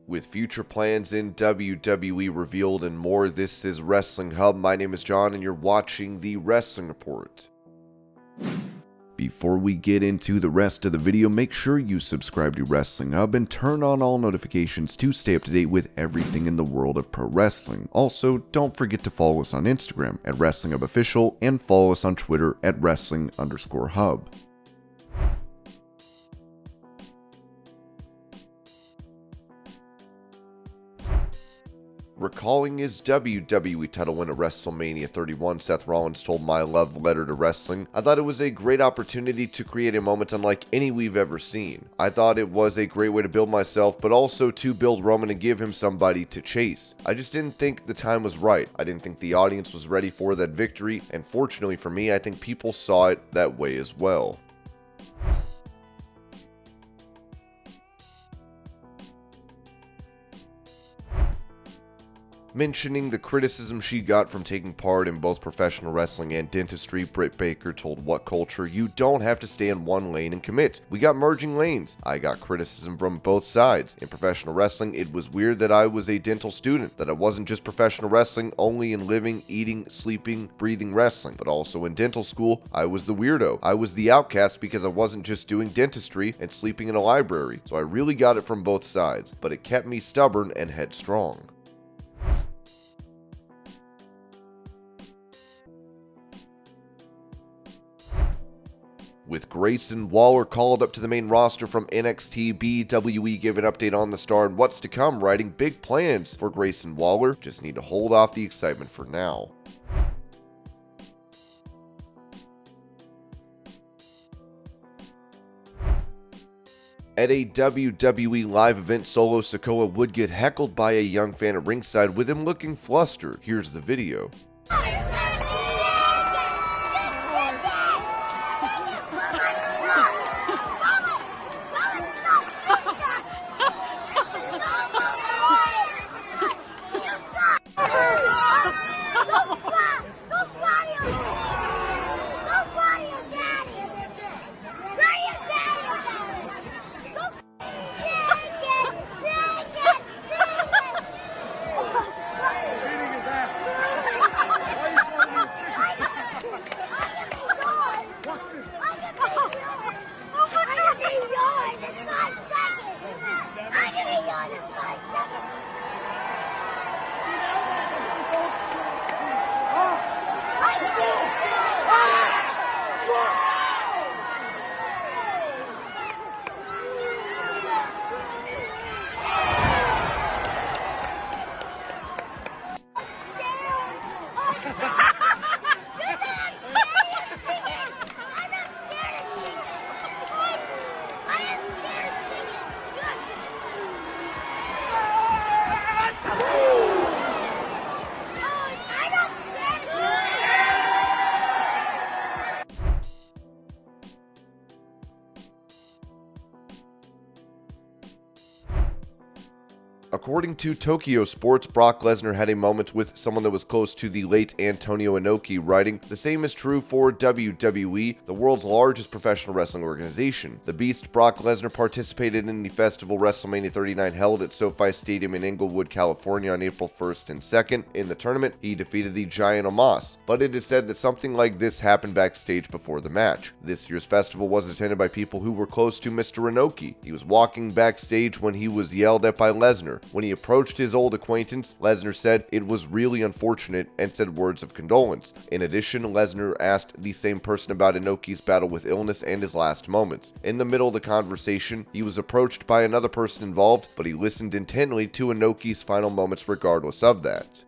With future plans in WWE revealed and more, this is Wrestling Hub. My name is John and you're watching the Wrestling Report. Before we get into the rest of the video, make sure you subscribe to Wrestling Hub and turn on all notifications to stay up to date with everything in the world of pro wrestling. Also, don't forget to follow us on Instagram at Wrestling Hub Official and follow us on Twitter at Wrestling_Hub. Recalling his WWE title win at WrestleMania 31, Seth Rollins told My Love Letter to Wrestling, "I thought it was a great opportunity to create a moment unlike any we've ever seen. I thought it was a great way to build myself, but also to build Roman and give him somebody to chase. I just didn't think the time was right. I didn't think the audience was ready for that victory, and fortunately for me, I think people saw it that way as well." Mentioning the criticism she got from taking part in both professional wrestling and dentistry, Britt Baker told What Culture, "You don't have to stay in one lane and commit. We got merging lanes. I got criticism from both sides. In professional wrestling, it was weird that I was a dental student, that I wasn't just professional wrestling, only in living, eating, sleeping, breathing wrestling, but also in dental school, I was the weirdo. I was the outcast because I wasn't just doing dentistry and sleeping in a library. So I really got it from both sides, but it kept me stubborn and headstrong." With Grayson Waller called up to the main roster from NXT, WWE gave an update on the star and what's to come, writing big plans for Grayson Waller. Just need to hold off the excitement for now. At a WWE live event, Solo Sikoa would get heckled by a young fan at ringside with him looking flustered. Here's the video. According to Tokyo Sports, Brock Lesnar had a moment with someone that was close to the late Antonio Inoki, writing, "The same is true for WWE, the world's largest professional wrestling organization. The Beast, Brock Lesnar, participated in the festival WrestleMania 39 held at SoFi Stadium in Inglewood, California on April 1st and 2nd. In the tournament, he defeated the Giant Omos, but it is said that something like this happened backstage before the match. This year's festival was attended by people who were close to Mr. Inoki. He was walking backstage when he was yelled at by Lesnar. When he approached his old acquaintance, Lesnar said it was really unfortunate and said words of condolence. In addition, Lesnar asked the same person about Inoki's battle with illness and his last moments. In the middle of the conversation, he was approached by another person involved, but he listened intently to Inoki's final moments regardless of that."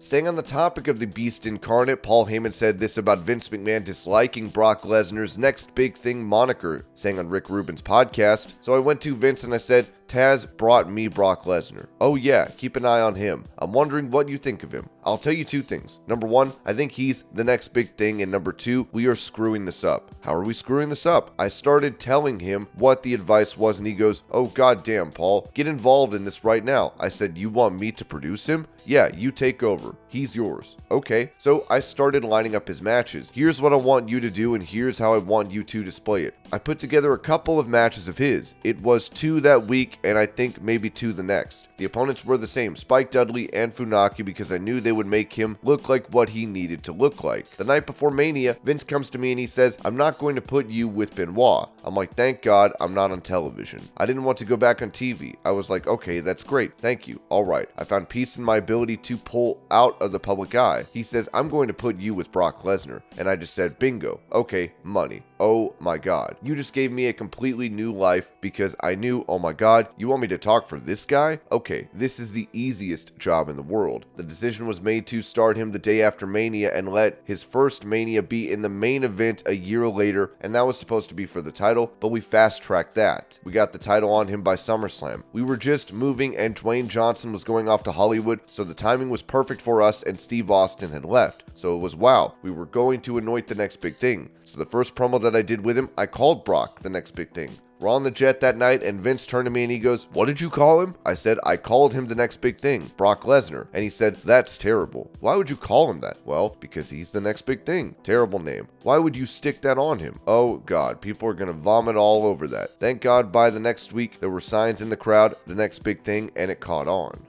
Staying on the topic of the Beast incarnate, Paul Heyman said this about Vince McMahon disliking Brock Lesnar's next big thing moniker, saying on Rick Rubin's podcast, "So I went to Vince and I said, Taz brought me Brock Lesnar. Oh yeah, keep an eye on him. I'm wondering what you think of him. I'll tell you two things. Number one, I think he's the next big thing, and number two, we are screwing this up. How are we screwing this up? I started telling him what the advice was, and he goes, oh goddamn, Paul, get involved in this right now. I said, you want me to produce him? Yeah, you take over. He's yours. Okay, so I started lining up his matches. Here's what I want you to do, and here's how I want you to display it. I put together a couple of matches of his. It was 2 that week, and I think maybe 2 the next. The opponents were the same, Spike Dudley and Funaki, because I knew they would make him look like what he needed to look like. The night before Mania, Vince comes to me and he says, I'm not going to put you with Benoit. I'm like, thank God I'm not on television. I didn't want to go back on TV. I was like, okay, that's great. Thank you. All right. I found peace in my ability to pull out of the public eye. He says, I'm going to put you with Brock Lesnar. And I just said, bingo. Okay, money. Oh my God. You just gave me a completely new life because I knew, oh my God, you want me to talk for this guy? Okay, this is the easiest job in the world. The decision was made to start him the day after Mania and let his first Mania be in the main event a year later, and that was supposed to be for the title, but we fast-tracked that. We got the title on him by SummerSlam. We were just moving and Dwayne Johnson was going off to Hollywood, so the timing was perfect for us and Steve Austin had left. So it was wow, we were going to anoint the next big thing. So the first promo that I did with him, I called Brock the next big thing. We're on the jet that night and Vince turned to me and he goes, what did you call him? I said, I called him the next big thing, Brock Lesnar. And he said, that's terrible. Why would you call him that? Well, because he's the next big thing. Terrible name. Why would you stick that on him? Oh God, people are going to vomit all over that. Thank God by the next week, there were signs in the crowd, the next big thing, and it caught on.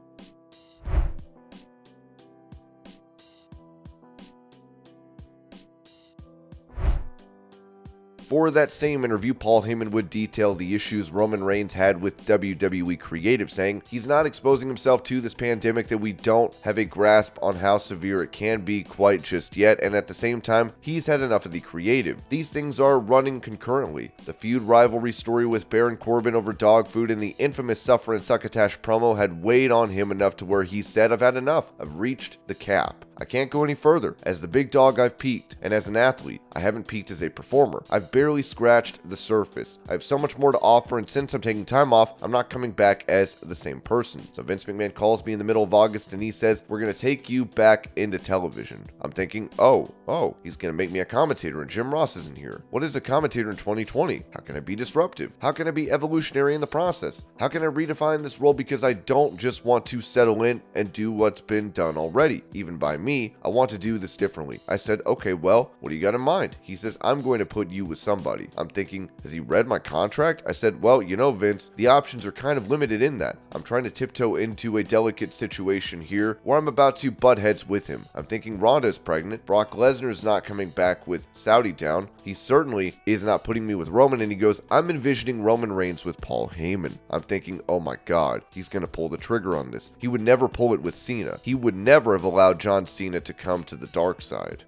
For that same interview, Paul Heyman would detail the issues Roman Reigns had with WWE creative, saying he's not exposing himself to this pandemic, that we don't have a grasp on how severe it can be quite just yet, and at the same time, he's had enough of the creative. These things are running concurrently. The feud rivalry story with Baron Corbin over dog food and the infamous Suffer and Succotash promo had weighed on him enough to where he said, I've had enough. I've reached the cap. I can't go any further. As the big dog, I've peaked, and as an athlete, I haven't peaked as a performer. I've barely scratched the surface. I have so much more to offer, and since I'm taking time off, I'm not coming back as the same person. So Vince McMahon calls me in the middle of August, and he says, we're going to take you back into television. I'm thinking, oh, he's going to make me a commentator, and Jim Ross isn't here. What is a commentator in 2020? How can I be disruptive? How can I be evolutionary in the process? How can I redefine this role, because I don't just want to settle in and do what's been done already, even by me. I want to do this differently. I said, okay, well, what do you got in mind? He says, I'm going to put you with somebody. I'm thinking, has he read my contract? I said, well, you know, Vince, the options are kind of limited in that. I'm trying to tiptoe into a delicate situation here where I'm about to butt heads with him. I'm thinking Ronda is pregnant. Brock Lesnar is not coming back with Saudi down. He certainly is not putting me with Roman. And he goes, I'm envisioning Roman Reigns with Paul Heyman. I'm thinking, oh my God, he's going to pull the trigger on this. He would never pull it with Cena. He would never have allowed John Cena to come to the dark side.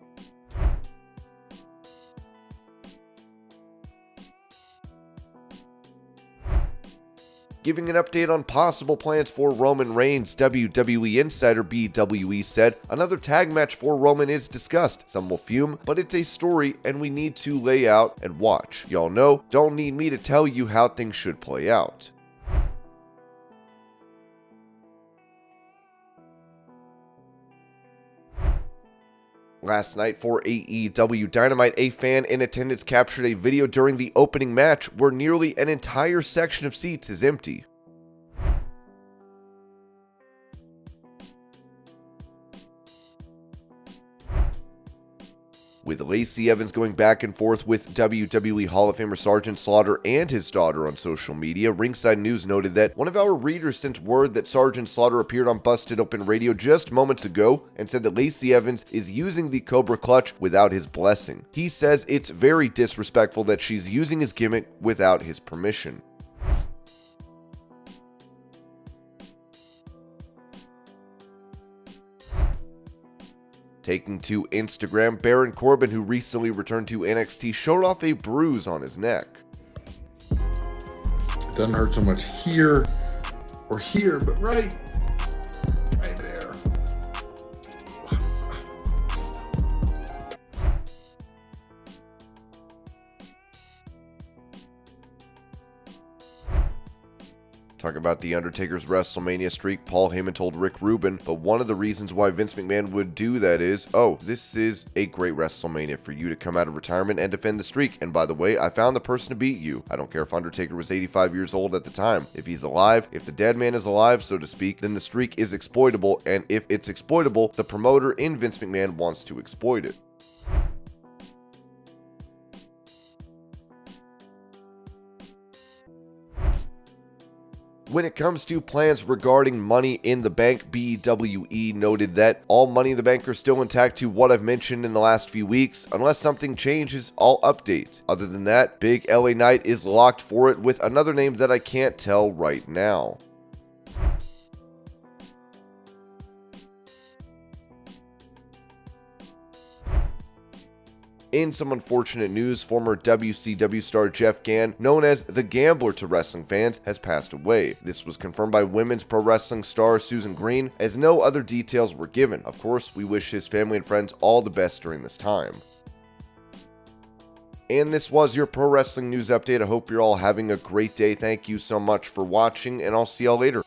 Giving an update on possible plans for Roman Reigns, WWE insider BWE said, another tag match for Roman is discussed. Some will fume, but it's a story and we need to lay out and watch. Y'all know, don't need me to tell you how things should play out. Last night for AEW Dynamite, a fan in attendance captured a video during the opening match where nearly an entire section of seats is empty. With Lacey Evans going back and forth with WWE Hall of Famer Sgt Slaughter and his daughter on social media, Ringside News noted that one of our readers sent word that Sgt Slaughter appeared on Busted Open Radio just moments ago and said that Lacey Evans is using the Cobra Clutch without his blessing. He says it's very disrespectful that she's using his gimmick without his permission. Taking to Instagram, Baron Corbin, who recently returned to NXT, showed off a bruise on his neck. It doesn't hurt so much here or here, but right there. Talk about The Undertaker's WrestleMania streak, Paul Heyman told Rick Rubin, but one of the reasons why Vince McMahon would do that is, oh, this is a great WrestleMania for you to come out of retirement and defend the streak, and by the way, I found the person to beat you. I don't care if Undertaker was 85 years old at the time. If he's alive, if the dead man is alive, so to speak, then the streak is exploitable, and if it's exploitable, the promoter in Vince McMahon wants to exploit it. When it comes to plans regarding Money in the Bank, BWE noted that all Money in the Bank are still intact to what I've mentioned in the last few weeks. Unless something changes, I'll update. Other than that, Big LA Knight is locked for it with another name that I can't tell right now. In some unfortunate news, former WCW star Jeff Gann, known as the Gambler to wrestling fans, has passed away. This was confirmed by women's pro wrestling star Susan Green, as no other details were given. Of course, we wish his family and friends all the best during this time. And this was your pro wrestling news update. I hope you're all having a great day. Thank you so much for watching, and I'll see y'all later.